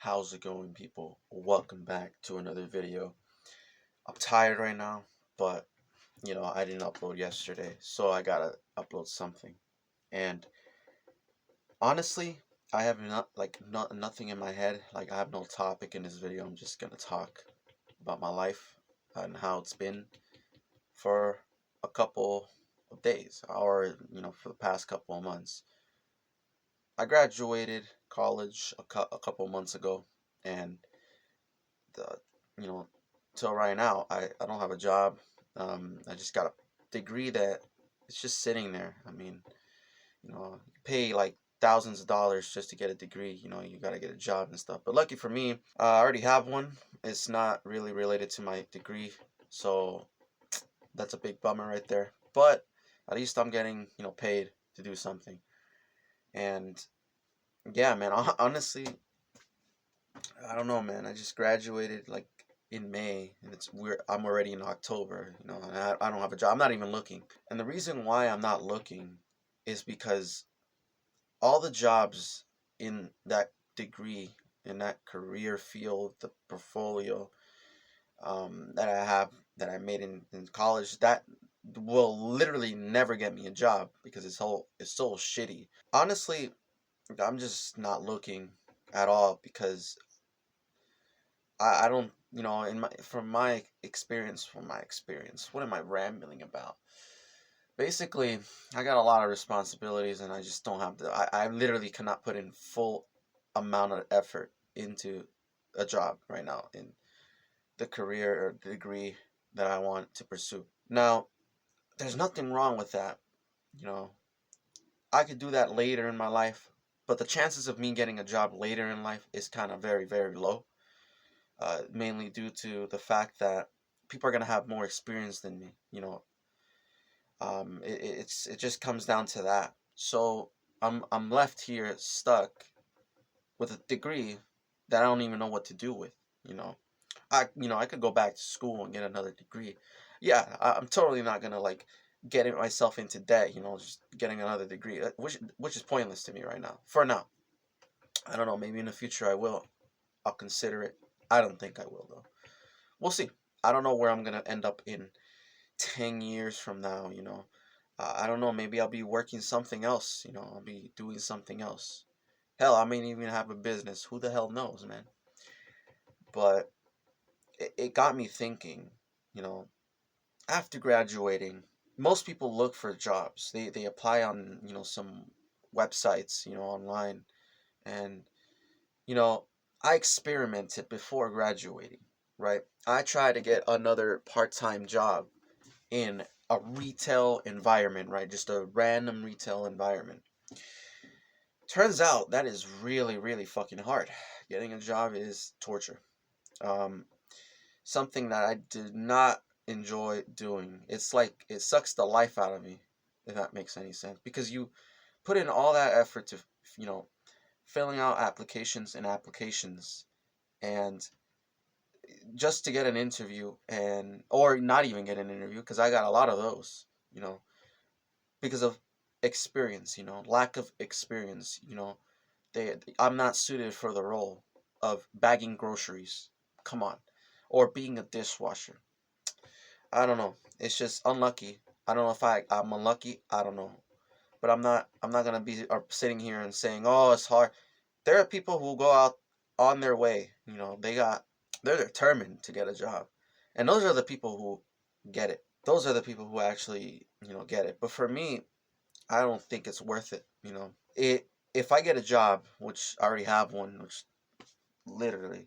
How's it going, people? Welcome back to another video. I'm tired right now, but I didn't upload yesterday, so I gotta upload something. And honestly, I have nothing in my head. Like, I have no topic in this video. I'm just gonna talk about my life and how it's been for a couple of days, or for the past couple of months. I graduated college a couple months ago, and the you know till right now I don't have a job. I just got a degree that it's just sitting there. I mean, you pay like thousands of dollars just to get a degree. You got to get a job and stuff, but lucky for me, I already have one. It's not really related to my degree, so that's a big bummer right there, but at least I'm getting paid to do something. And yeah, man, honestly, I don't know, man. I just graduated like in May, and I'm already in October, and I don't have a job. I'm not even looking. And the reason why I'm not looking is because all the jobs in that degree, in that career field, the portfolio that I have, that I made in college, that will literally never get me a job because it's so shitty. Honestly, I'm just not looking at all because I don't, in my from my experience, what am I rambling about? Basically, I got a lot of responsibilities, and I just don't have I literally cannot put in full amount of effort into a job right now in the career or degree that I want to pursue. Now, there's nothing wrong with that. You know, I could do that later in my life, but the chances of me getting a job later in life is kind of very, very low, mainly due to the fact that people are gonna have more experience than me. It just comes down to that. So I'm left here stuck with a degree that I don't even know what to do with. You know, I could go back to school and get another degree. Yeah, I'm totally not gonna like get myself into debt. Just getting another degree, which is pointless to me right now. For now, I don't know. Maybe in the future I will. I'll consider it. I don't think I will though. We'll see. I don't know where I'm gonna end up in 10 years from now. I don't know. Maybe I'll be working something else. I'll be doing something else. Hell, I may even have a business. Who the hell knows, man? But it got me thinking. You know, after graduating, most people look for jobs. They apply on some websites online, and you know I experimented before graduating. Right, I tried to get another part-time job in a retail environment, right? Just a random retail environment. Turns out that is really, really fucking hard. Getting a job is torture. Um, Something that I did not enjoy doing. It's like it sucks the life out of me, if that makes any sense. Because you put in all that effort to, you know, filling out applications and applications, and just to get an interview, and or not even get an interview, because I got a lot of those. You know, because of experience, lack of experience. I'm not suited for the role of bagging groceries. Come on. Or being a dishwasher. I don't know. It's just unlucky. I don't know if I'm unlucky. I don't know. But I'm not gonna be sitting here and saying, "Oh, it's hard." There are people who go out on their way. They're determined to get a job, and those are the people who get it. Those are the people who actually get it. But for me, I don't think it's worth it. If I get a job, which I already have one, which literally,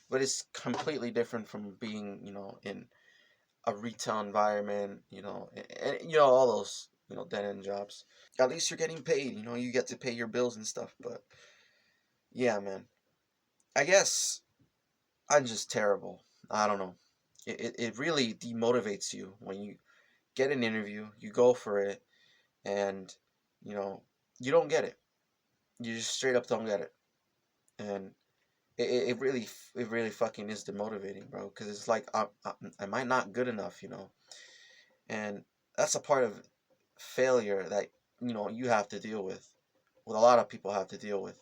but it's completely different from being, in a retail environment, and all those, dead end jobs. At least you're getting paid. You get to pay your bills and stuff. But yeah, man, I guess I'm just terrible. I don't know. It really demotivates you when you get an interview, you go for it, and you know you don't get it. You just straight up don't get it. And it really fucking is demotivating, bro, because it's like, am I not good enough? And that's a part of failure that you have to deal with, what a lot of people have to deal with.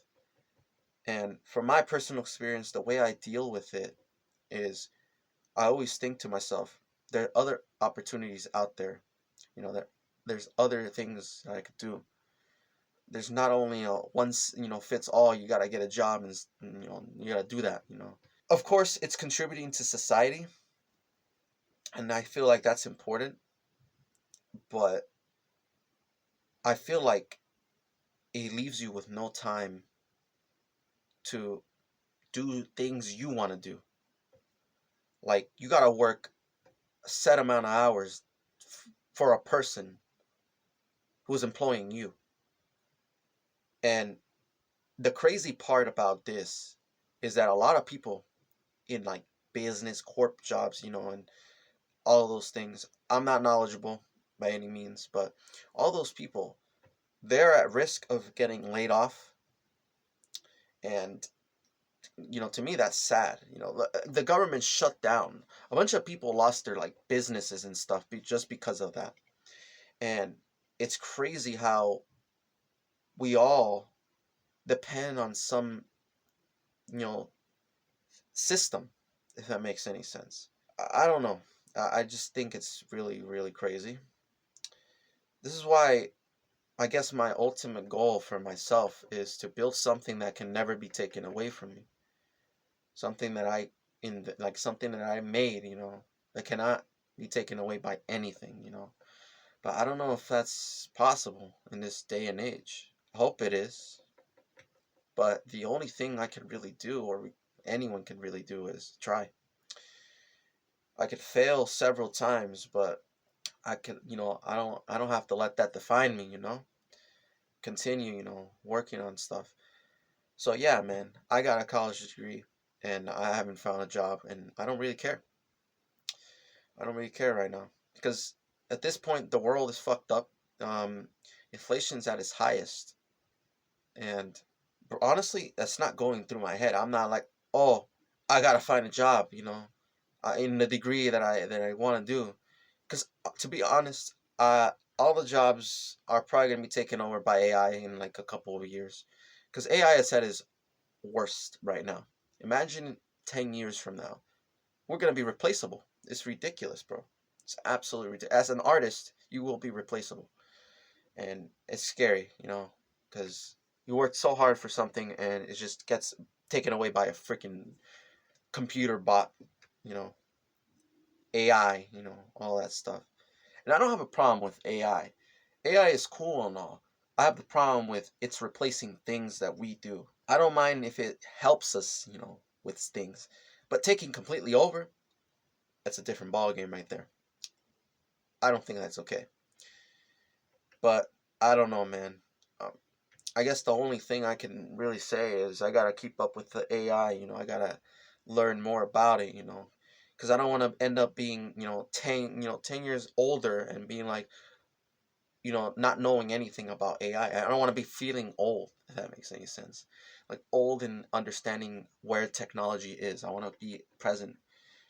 And from my personal experience, the way I deal with it is I always think to myself, there are other opportunities out there. There's other things that I could do. There's not only a once fits all. You gotta get a job and you gotta do that. Of course, it's contributing to society, and I feel like that's important. But I feel like it leaves you with no time to do things you want to do. Like you gotta work a set amount of hours for a person who's employing you. And the crazy part about this is that a lot of people in like business, corp jobs, and all those things, I'm not knowledgeable by any means, but all those people, they're at risk of getting laid off. And to me that's sad. The government shut down. A bunch of people lost their like businesses and stuff just because of that. And it's crazy how we all depend on some you know system, if that makes any sense. I don't know. I just think it's really, really crazy. This is why I guess my ultimate goal for myself is to build something that can never be taken away from me. Something that like something that I made, that cannot be taken away by anything. But I don't know if that's possible in this day and age. I hope it is. But the only thing I can really do, or anyone can really do, is try. I could fail several times, but I don't have to let that define me. Continue, working on stuff. So yeah, man, I got a college degree and I haven't found a job and I don't really care. I don't really care right now because at this point the world is fucked up. Um, Inflation's at its highest, and honestly, that's not going through my head. I'm not like, oh, I gotta find a job, in the degree that I want to do. Because to be honest, all the jobs are probably gonna be taken over by AI in like a couple of years. Because AI is at its worst right now. Imagine 10 years from now, we're gonna be replaceable. It's ridiculous, bro. It's absolutely ridiculous. As an artist, you will be replaceable, and it's scary, because you worked so hard for something and it just gets taken away by a freaking computer bot, you know, AI, all that stuff. And I don't have a problem with AI. AI is cool and all. I have the problem with it's replacing things that we do. I don't mind if it helps us, with things. But taking completely over, that's a different ballgame right there. I don't think that's okay. But I don't know, man. Um, I guess the only thing I can really say is I gotta keep up with the AI. I gotta learn more about it. Because I don't want to end up being 10 years older and being like not knowing anything about AI. I don't want to be feeling old, if that makes any sense. Like old in understanding where technology is. I want to be present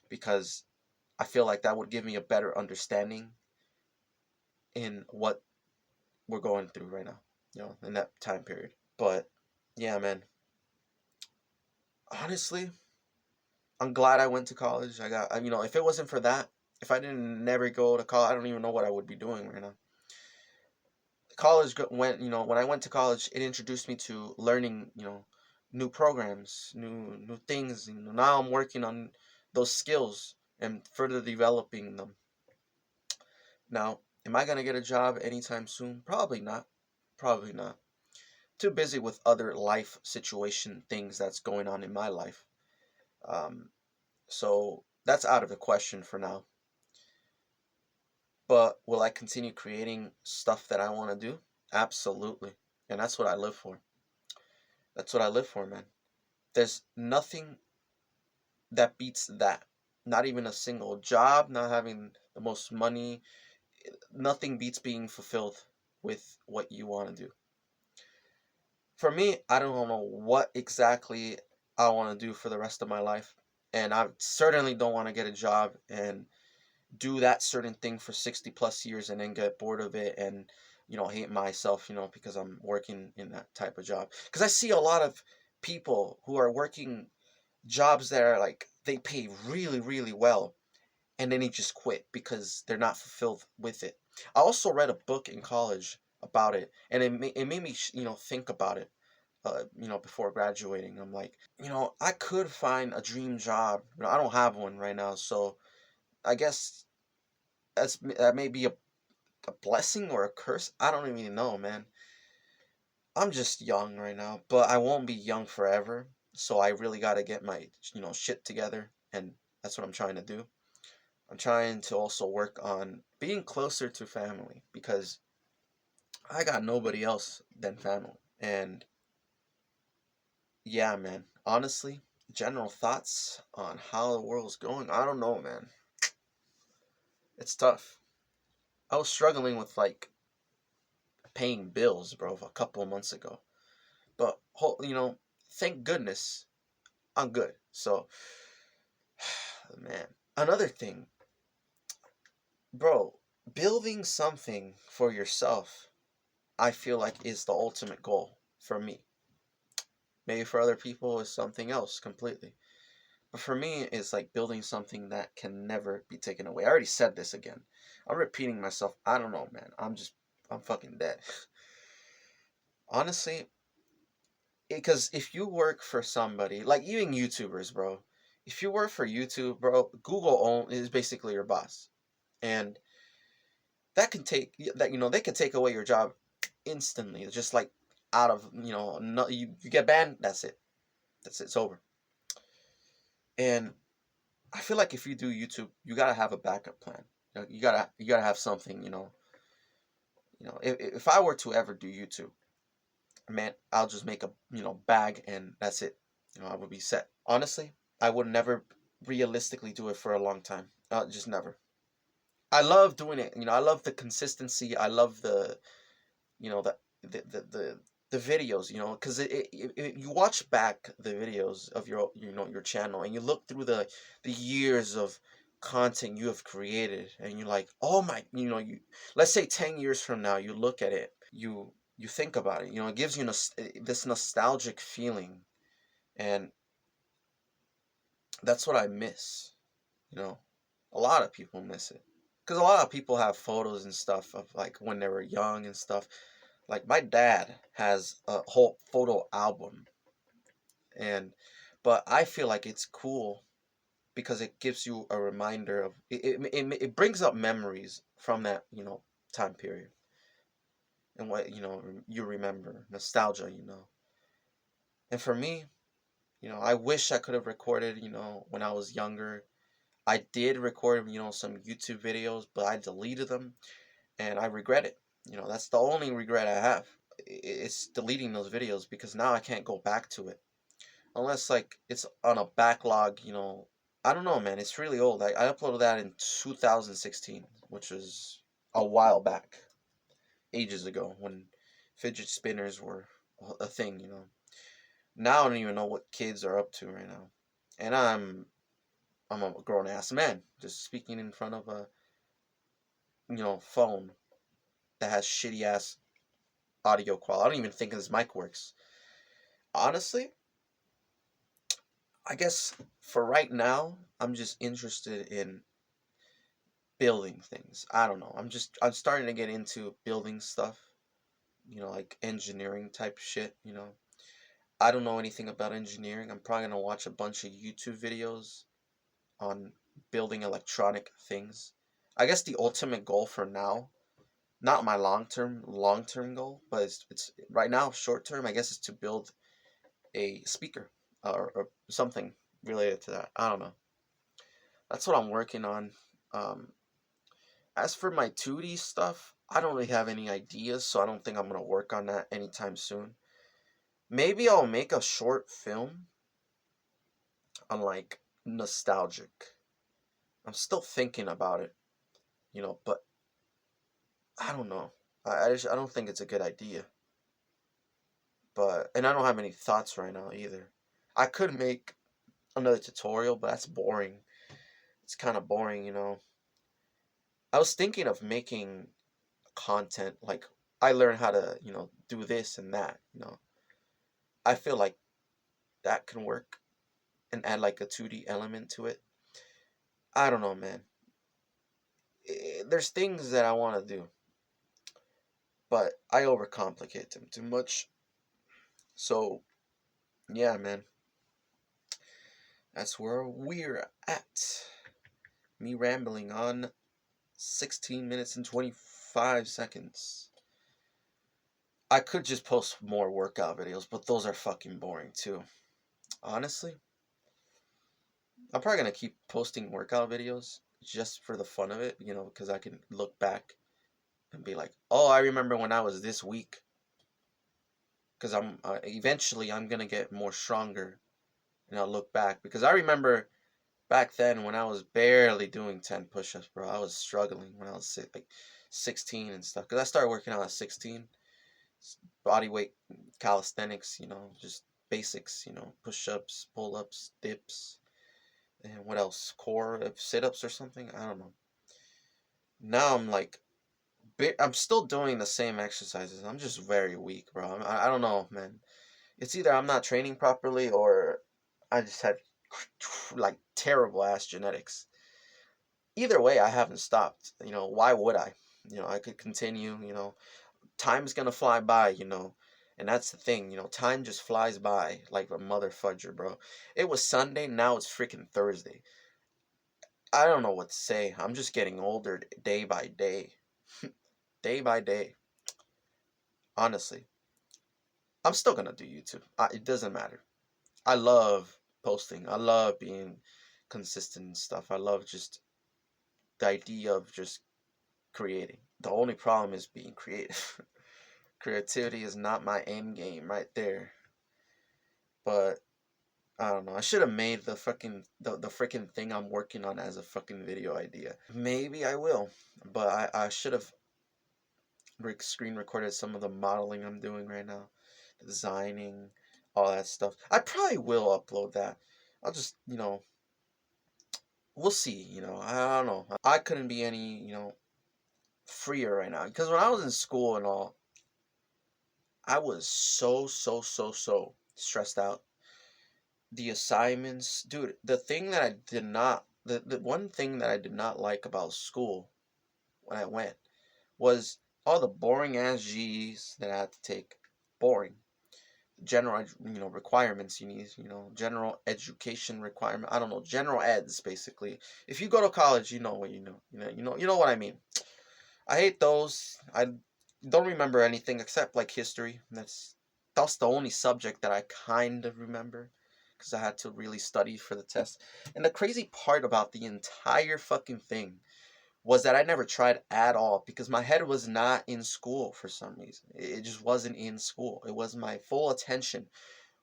because I feel like that would give me a better understanding in what we're going through right now, in that time period. But yeah, man, honestly, I'm glad I went to college. If it wasn't for that, if I didn't never go to college, I don't even know what I would be doing right now. College when I went to college, it introduced me to learning, new programs, new things. Now I'm working on those skills and further developing them. Now, am I gonna get a job anytime soon? Probably not. Probably not. Too busy with other life situation things that's going on in my life. Um, so that's out of the question for now. But will I continue creating stuff that I want to do? Absolutely. And that's what I live for. That's what I live for, man. There's nothing that beats that. Not even a single job, not having the most money. Nothing beats being fulfilled with what you want to do. For me, I don't know what exactly I want to do for the rest of my life. And I certainly don't want to get a job and do that certain thing for 60 plus years and then get bored of it and hate myself because I'm working in that type of job, because I see a lot of people who are working jobs that are like they pay really, really well, and then they just quit because they're not fulfilled with it. I also read a book in college about it, and it made me think about it. Before graduating, I'm like, I could find a dream job. I don't have one right now, so I guess that may be a blessing or a curse. I don't even know, man. I'm just young right now, but I won't be young forever. So I really got to get my, shit together, and that's what I'm trying to do. I'm trying to also work on being closer to family because I got nobody else than family. And yeah, man, honestly, general thoughts on how the world's going, I don't know, man. It's tough. I was struggling with like paying bills, bro, a couple of months ago. But thank goodness I'm good. So, man, another thing, bro, building something for yourself, I feel like is the ultimate goal for me. Maybe for other people it's something else completely. But for me, it's like building something that can never be taken away. I already said this again. I'm repeating myself. I don't know, man. I'm fucking dead. Honestly, because if you work for somebody, like even YouTubers, bro, if you work for YouTube, bro, is basically your boss. And that can take that they can take away your job instantly, just like out of no, you get banned, that's it, it's over. And I feel like if you do YouTube, you gotta have a backup plan. You gotta have something. If I were to ever do YouTube, man, I'll just make a bag and that's it. I would be set. Honestly, I would never realistically do it for a long time. Just never. I love doing it. I love the consistency. I love the you know the the the, the videos. Because you watch back the videos of your channel and you look through the years of content you have created and you're like, oh my, let's say 10 years from now you look at it, you think about it, it gives you this nostalgic feeling, and that's what I miss. you know a lot of people miss it because a lot of people have photos and stuff of like when they were young and stuff. Like my dad has a whole photo album, and but I feel like it's cool because it gives you a reminder of it brings up memories from that time period, and what you remember nostalgia. And for me, I wish I could have recorded when I was younger. I did record some YouTube videos, but I deleted them and I regret it. That's the only regret I have. It's deleting those videos because now I can't go back to it unless like it's on a backlog. I don't know, man. It's really old. I uploaded that in 2016, which was a while back, ages ago when fidget spinners were a thing. Now I don't even know what kids are up to right now, and I'm a grown ass man just speaking in front of a phone that has shitty ass audio quality. I don't even think this mic works. Honestly, I guess for right now, I'm just interested in building things. I don't know. I'm starting to get into building stuff, like engineering type shit. I don't know anything about engineering. I'm probably gonna watch a bunch of YouTube videos on building electronic things. I guess the ultimate goal for now, not my long term goal, but it's right now short term. I guess is to build a speaker or something related to that. I don't know. That's what I'm working on. Um, as for my 2D stuff, I don't really have any ideas, so I don't think I'm gonna work on that anytime soon. Maybe I'll make a short film on like nostalgic. I'm still thinking about it, but I don't know. I don't think it's a good idea. And I don't have any thoughts right now either. I could make another tutorial, but that's boring. It's kind of boring. I was thinking of making content like I learned how to, do this and that. I feel like that can work and add like a 2D element to it. I don't know, man. There's things that I want to do, but I overcomplicate them too much. So, yeah, man. That's where we're at. Me rambling on 16 minutes and 25 seconds. I could just post more workout videos, but those are fucking boring too. Honestly, I'm probably gonna keep posting workout videos just for the fun of it, because I can look back and be like, oh, I remember when I was this weak. Because I'm eventually I'm gonna get more stronger, and I'll look back because I remember back then when I was barely doing 10 push-ups, bro. I was struggling when I was like 16 and stuff. Because I started working out at 16. Body weight calisthenics, just basics, push-ups, pull-ups, dips, and what else? Core sit-ups or something. I don't know. Now I'm like, I'm still doing the same exercises. I'm just very weak, bro. I don't know, man. It's either I'm not training properly or I just have like terrible ass genetics. Either way, I haven't stopped. Why would I? I could continue. Time's gonna fly by. And that's the thing. Time just flies by like a mother fudger, bro. It was Sunday, now it's freaking Thursday. I don't know what to say. I'm just getting older day by day. Day by day. Honestly. I'm still gonna do YouTube. It doesn't matter. I love posting. I love being consistent and stuff. I love just the idea of just creating. The only problem is being creative. Creativity is not my end game right there. But I don't know. I should have made the freaking thing I'm working on as a fucking video idea. Maybe I will, but I should have screen recorded some of the modeling I'm doing right now, the designing, all that stuff. I probably will upload that. I'll just, we'll see, I don't know. I couldn't be any, freer right now. Because when I was in school and all, I was so stressed out. The assignments, dude, the one thing that I did not like about school when I went was all the boring ass G's that I had to take. Boring. General, requirements you need, general education requirement. I don't know, general eds basically. If you go to college, you know what you know what I mean. I hate those. I don't remember anything except like history. That's the only subject that I kind of remember because I had to really study for the test. And the crazy part about the entire fucking thing was that I never tried at all because my head was not in school for some reason. It just wasn't in school. It was my full attention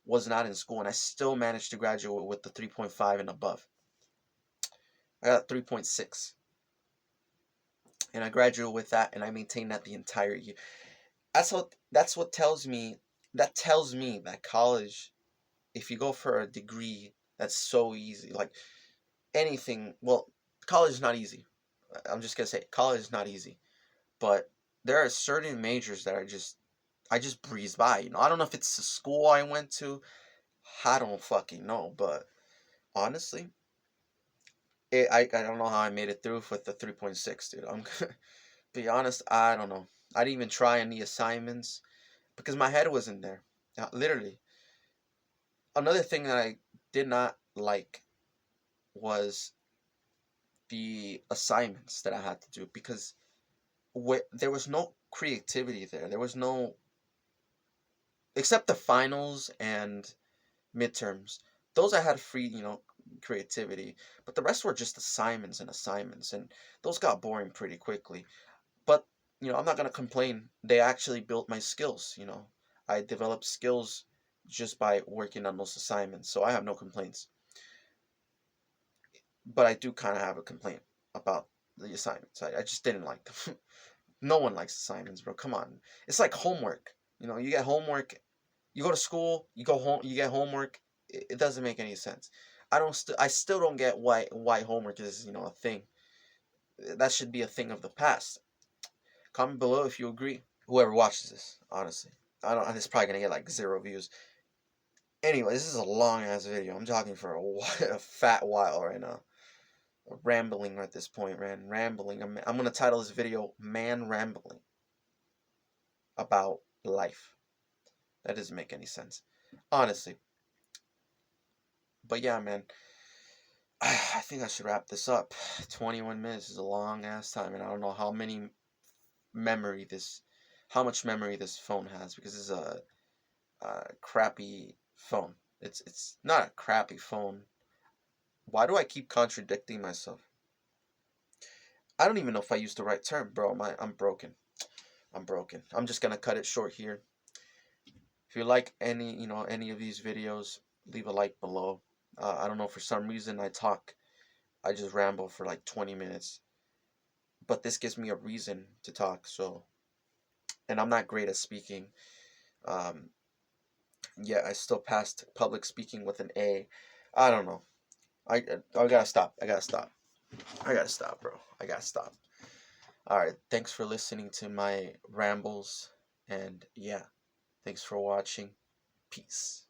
was not in school, and I still managed to graduate with the 3.5 and above. I got 3.6. And I graduated with that, and I maintained that the entire year. That's what tells me that college, if you go for a degree, that's so easy. Like anything, well, college is not easy. I'm just gonna say college is not easy, but there are certain majors that I just breeze by. I don't know if it's the school I went to. I don't fucking know, but honestly, I don't know how I made it through with the 3.6, dude. I'm gonna be honest. I don't know. I didn't even try any assignments because my head wasn't there. Literally. Another thing that I did not like was the assignments that I had to do because there was no creativity there. There was no, except the finals and midterms. Those I had free, creativity, but the rest were just assignments and assignments, and those got boring pretty quickly. But I'm not gonna complain. They actually built my skills. I developed skills just by working on those assignments, so I have no complaints. But I do kind of have a complaint about the assignments. I just didn't like them. No one likes assignments, bro. Come on. It's like homework. You get homework, you go to school, you go home, you get homework. It doesn't make any sense. I still don't get why homework is, a thing. That should be a thing of the past. Comment below if you agree. Whoever watches this, honestly. I don't It's probably going to get like 0 views. Anyway, this is a long ass video. I'm talking for a fat while right now. Rambling at this point, man. Rambling. I'm gonna title this video "Man Rambling About Life." That doesn't make any sense, honestly. But yeah, man. I think I should wrap this up. 21 minutes is a long ass time, and I don't know how much memory this phone has, because it's a crappy phone. It's not a crappy phone. Why do I keep contradicting myself? I don't even know if I used the right term, bro. I'm broken. I'm broken. I'm just gonna cut it short here. If you like any of these videos, leave a like below. I don't know, for some reason I just ramble for like 20 minutes, but this gives me a reason to talk. So, and I'm not great at speaking. Um, yeah, I still passed public speaking with an A. I don't know. I gotta stop. I gotta stop. I gotta stop, bro. I gotta stop. All right. Thanks for listening to my rambles, and yeah, thanks for watching. Peace.